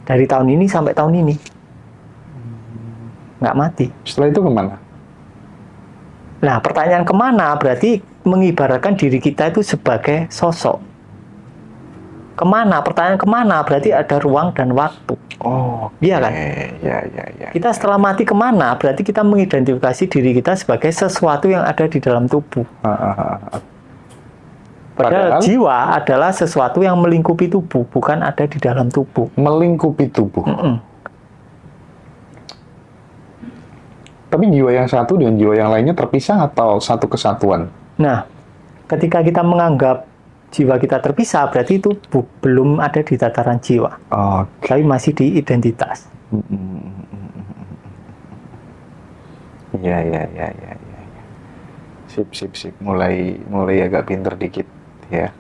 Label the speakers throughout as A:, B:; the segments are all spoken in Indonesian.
A: Dari tahun ini sampai tahun ini. Nggak mati.
B: Setelah itu kemana?
A: Nah, pertanyaan kemana berarti mengibaratkan diri kita itu sebagai sosok. Kemana? Pertanyaan kemana berarti ada ruang dan waktu.
B: Oh,
A: Iya kan?
B: Ya.
A: Kita setelah mati kemana? Berarti kita mengidentifikasi diri kita sebagai sesuatu yang ada di dalam tubuh. Padahal jiwa adalah sesuatu yang melingkupi tubuh, bukan ada di dalam tubuh.
B: Melingkupi tubuh. Tapi jiwa yang satu dan jiwa yang lainnya terpisah atau satu kesatuan?
A: Nah, ketika kita menganggap jiwa kita terpisah, berarti itu belum ada di tataran jiwa. Tapi masih di identitas.
B: Ya. Sip. Mulai agak pinter dikit ya.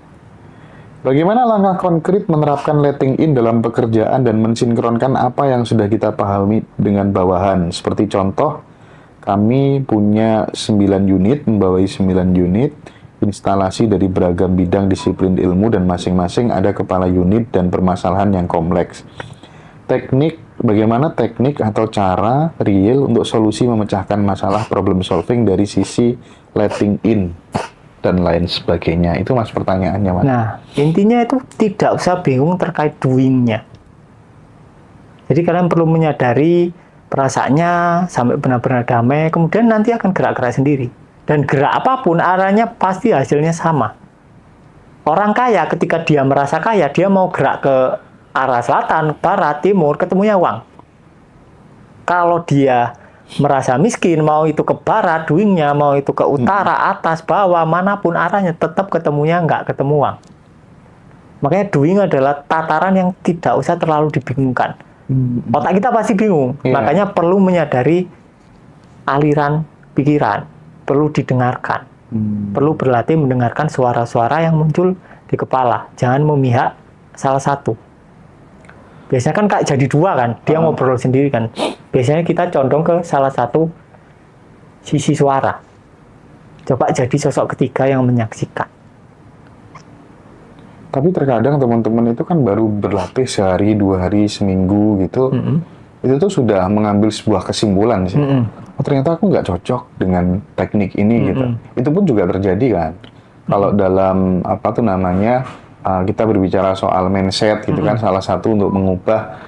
B: Bagaimana langkah konkret menerapkan letting in dalam pekerjaan dan mensinkronkan apa yang sudah kita pahami dengan bawahan? Seperti contoh, kami punya 9 unit, membawai 9 unit, instalasi dari beragam bidang disiplin ilmu dan masing-masing ada kepala unit dan permasalahan yang kompleks. Bagaimana teknik atau cara real untuk solusi memecahkan masalah problem solving dari sisi letting in dan lain sebagainya. Itu Mas pertanyaannya, Mas.
A: Nah, intinya itu tidak usah bingung terkait doing-nya. Jadi kalian perlu menyadari perasaannya sampai benar-benar damai, kemudian nanti akan gerak-gerak sendiri. Dan gerak apapun arahnya pasti hasilnya sama. Orang kaya ketika dia merasa kaya, dia mau gerak ke arah selatan, barat, timur, ketemunya uang. Kalau dia merasa miskin, mau itu ke barat, doing-nya, mau itu ke utara, atas, bawah, manapun arahnya, tetap ketemunya nggak ketemu uang. Makanya doing adalah tataran yang tidak usah terlalu dibingungkan. Otak kita pasti bingung, makanya perlu menyadari aliran pikiran. Perlu didengarkan, perlu berlatih mendengarkan suara-suara yang muncul di kepala. Jangan memihak salah satu. Biasanya kan kayak jadi dua kan, dia ngobrol sendiri kan. Biasanya kita condong ke salah satu sisi suara. Coba jadi sosok ketiga yang menyaksikan.
B: Tapi terkadang teman-teman itu kan baru berlatih sehari, 2 hari, seminggu gitu. Itu tuh sudah mengambil sebuah kesimpulan sih. Oh, ternyata aku nggak cocok dengan teknik ini gitu. Itu pun juga terjadi kan. Kalau dalam apa tuh namanya kita berbicara soal mindset gitu kan, salah satu untuk mengubah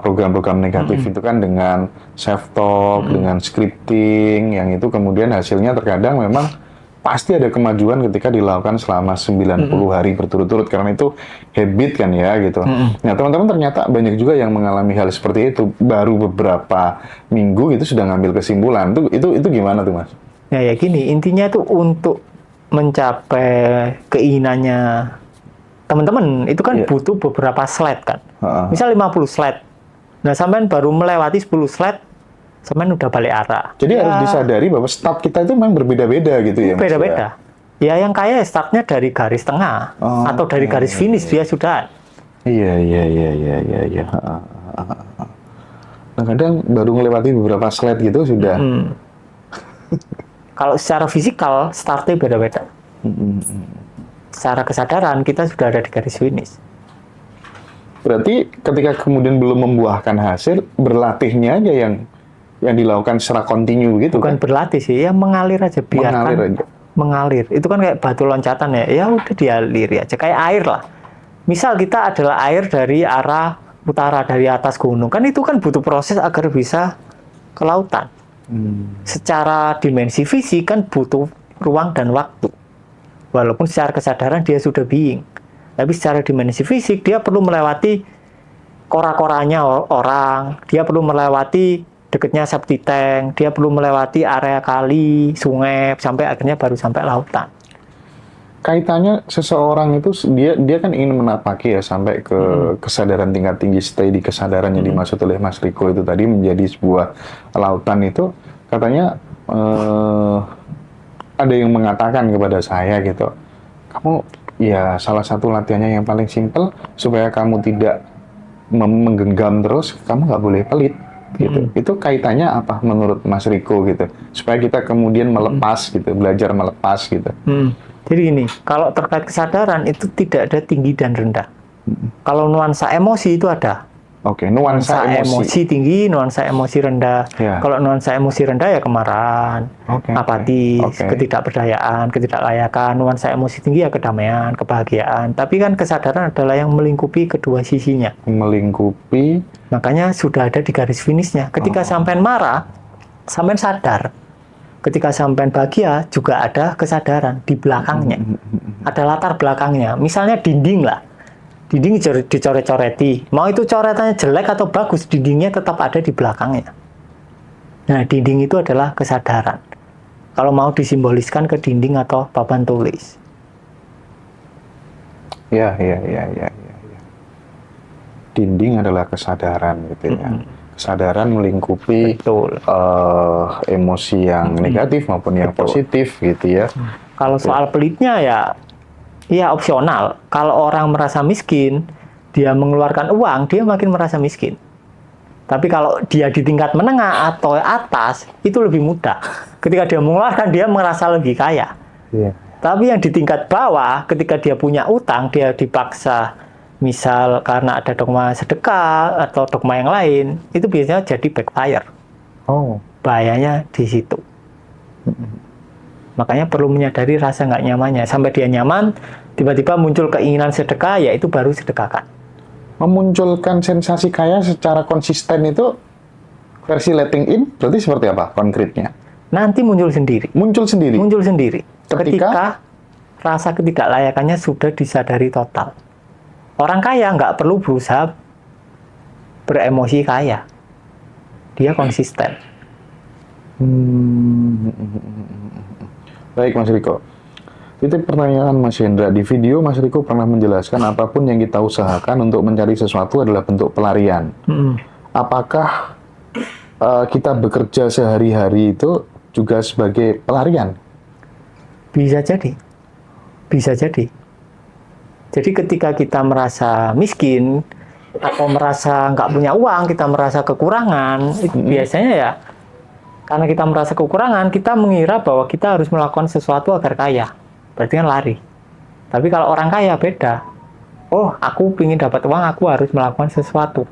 B: program-program negatif itu kan dengan self talk, dengan scripting, yang itu kemudian hasilnya terkadang memang pasti ada kemajuan ketika dilakukan selama 90 hari berturut-turut, karena itu habit kan ya gitu. Nah, teman-teman ternyata banyak juga yang mengalami hal seperti itu, baru beberapa minggu itu sudah ngambil kesimpulan. Itu gimana tuh, Mas?
A: Ya gini, intinya itu untuk mencapai keinginannya teman-teman itu kan butuh beberapa slide kan. Misal 50 slide. Nah, sampean baru melewati 10 slide, sampean udah balik arah.
B: Jadi harus disadari bahwa start kita itu memang berbeda-beda gitu ya, Mas.
A: Beda-beda. Ya yang kaya startnya dari garis tengah atau dari garis finish dia sudah.
B: Iya. Nah, kadang baru melewati beberapa slide gitu sudah.
A: Kalau secara fisikal startnya beda-beda. Secara kesadaran kita sudah ada di garis finish.
B: Berarti ketika kemudian belum membuahkan hasil, berlatihnya aja yang dilakukan secara kontinu gitu.
A: Bukan
B: kan?
A: berlatih sih, ya mengalir aja, biarkan mengalir. Itu kan kayak batu loncatan ya. Ya udah dialiri aja kayak air lah. Misal kita adalah air dari arah utara, dari atas gunung. Kan itu kan butuh proses agar bisa ke lautan. Secara dimensi fisik kan butuh ruang dan waktu. Walaupun secara kesadaran dia sudah being. Tapi secara dimensi fisik dia perlu melewati kora-koranya orang, dia perlu melewati dekatnya septic tank, dia perlu melewati area kali, sungai, sampai akhirnya baru sampai lautan.
B: Kaitannya seseorang itu dia kan ingin menapaki ya sampai ke kesadaran tingkat tinggi, stay di kesadaran yang dimaksud oleh Mas Riko itu tadi menjadi sebuah lautan itu, katanya ada yang mengatakan kepada saya gitu, kamu ya salah satu latihannya yang paling simpel supaya kamu tidak menggenggam terus, kamu nggak boleh pelit. Gitu. Itu kaitannya apa menurut Mas Riko gitu, supaya kita kemudian melepas gitu, belajar melepas gitu.
A: Jadi gini, kalau terkait kesadaran itu tidak ada tinggi dan rendah. Kalau nuansa emosi itu ada,
B: Oke, nuansa emosi
A: tinggi, nuansa emosi rendah.
B: Ya.
A: Kalau nuansa emosi rendah ya kemarahan, apatis, ketidakberdayaan, ketidaklayakan. Nuansa emosi tinggi ya kedamaian, kebahagiaan. Tapi kan kesadaran adalah yang melingkupi kedua sisinya.
B: Melingkupi.
A: Makanya sudah ada di garis finishnya. Ketika sampean marah, sampean sadar. Ketika sampean bahagia, juga ada kesadaran di belakangnya. Ada latar belakangnya. Misalnya dinding lah. Dinding dicoret-coreti. Mau itu coretannya jelek atau bagus, dindingnya tetap ada di belakangnya. Nah, dinding itu adalah kesadaran. Kalau mau disimboliskan ke dinding atau papan tulis.
B: Ya. Dinding adalah kesadaran gitu ya. Kesadaran melingkupi emosi yang negatif maupun yang positif gitu ya.
A: Kalau soal pelitnya ya opsional. Kalau orang merasa miskin, dia mengeluarkan uang, dia makin merasa miskin. Tapi kalau dia di tingkat menengah atau atas, itu lebih mudah. Ketika dia mengeluarkan, dia merasa lebih kaya.
B: Yeah.
A: Tapi yang di tingkat bawah, ketika dia punya utang, dia dipaksa, misal karena ada dogma sedekah atau dogma yang lain, itu biasanya jadi backfire. Bahayanya di situ. Makanya perlu menyadari rasa nggak nyamannya. Sampai dia nyaman, tiba-tiba muncul keinginan sedekah, ya itu baru sedekahkan.
B: Memunculkan sensasi kaya secara konsisten itu versi letting in, berarti seperti apa konkretnya?
A: Nanti muncul sendiri.
B: Muncul sendiri?
A: Ketika rasa ketidaklayakannya sudah disadari total. Orang kaya nggak perlu berusaha beremosi kaya. Dia konsisten.
B: Baik Mas Riko, titik pertanyaan Mas Hendra. Di video Mas Riko pernah menjelaskan apapun yang kita usahakan untuk mencari sesuatu adalah bentuk pelarian. Apakah kita bekerja sehari-hari itu juga sebagai pelarian?
A: Bisa jadi. Jadi ketika kita merasa miskin atau merasa nggak punya uang, kita merasa kekurangan, itu biasanya ya karena kita merasa kekurangan, kita mengira bahwa kita harus melakukan sesuatu agar kaya. Berarti kan lari. Tapi kalau orang kaya beda. Oh, aku ingin dapat uang, aku harus melakukan sesuatu.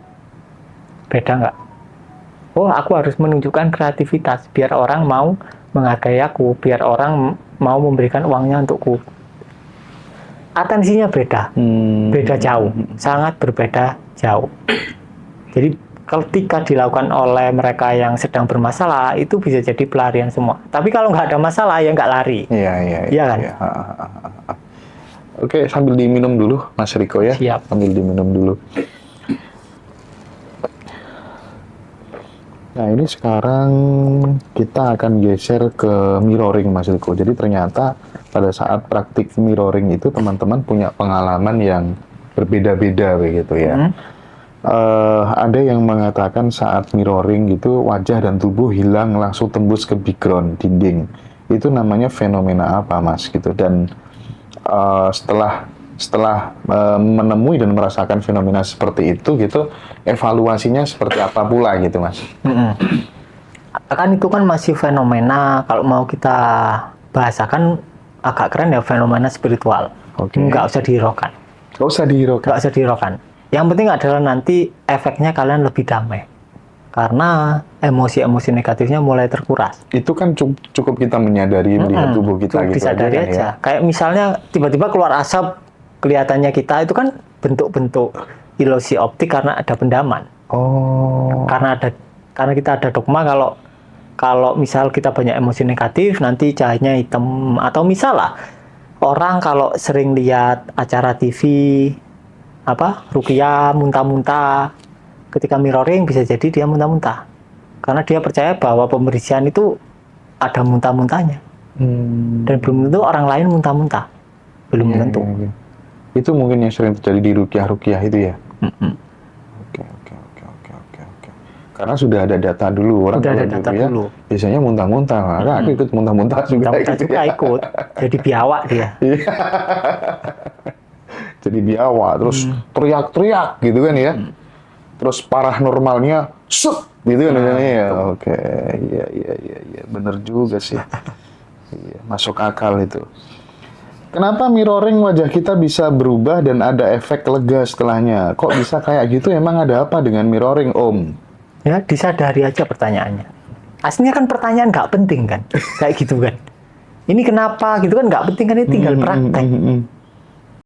A: Beda nggak? Oh, aku harus menunjukkan kreativitas biar orang mau menghargai aku, biar orang mau memberikan uangnya untukku. Atensinya beda. Beda jauh. Sangat berbeda jauh. Jadi ketika dilakukan oleh mereka yang sedang bermasalah, itu bisa jadi pelarian semua. Tapi kalau nggak ada masalah, ya nggak lari. Iya kan?
B: Iya. Oke, sambil diminum dulu, Mas Riko ya.
A: Siap.
B: Sambil diminum dulu. Nah, ini sekarang kita akan geser ke mirroring, Mas Riko. Jadi ternyata pada saat praktik mirroring itu, teman-teman punya pengalaman yang berbeda-beda begitu ya. Ada yang mengatakan saat mirroring gitu wajah dan tubuh hilang langsung tembus ke background dinding. Itu namanya fenomena apa, Mas? Gitu. Dan setelah menemui dan merasakan fenomena seperti itu gitu, evaluasinya seperti apa pula gitu, Mas?
A: Kan itu kan masih fenomena, kalau mau kita bahasakan agak keren ya, fenomena spiritual. Nggak usah dihiraukan. Nggak usah dihiraukan. Yang penting adalah nanti efeknya kalian lebih damai. Karena emosi-emosi negatifnya mulai terkuras.
B: Itu kan cukup kita menyadari, melihat tubuh kita gitu
A: disadari aja. Ya? Kayak misalnya tiba-tiba keluar asap, kelihatannya kita itu kan bentuk-bentuk ilusi optik karena ada pendaman. Karena kita ada dogma kalau misal kita banyak emosi negatif, nanti cahayanya hitam. Atau misal lah, orang kalau sering lihat acara TV, ruqyah muntah-muntah, ketika mirroring bisa jadi dia muntah-muntah karena dia percaya bahwa pembersihan itu ada muntah-muntahnya. Dan belum tentu orang lain muntah-muntah, belum tentu.
B: Itu mungkin yang sering terjadi di ruqyah itu ya. Oke. Karena sudah ada data dulu, orang dulu. Biasanya muntah-muntah, maka aku ikut muntah-muntah juga.
A: Ikut, jadi biawak dia.
B: Jadi biawak, terus teriak-teriak gitu kan ya. Terus paranormalnya gitu kan ya. Oke, iya, bener juga sih. Iya, masuk akal itu. Kenapa mirroring wajah kita bisa berubah dan ada efek lega setelahnya? Kok bisa kayak gitu? Emang ada apa dengan mirroring, Om?
A: Ya, disadari aja pertanyaannya. Aslinya kan pertanyaan nggak penting kan, kayak gitu kan. Ini kenapa gitu kan nggak penting kan, ini tinggal praktek.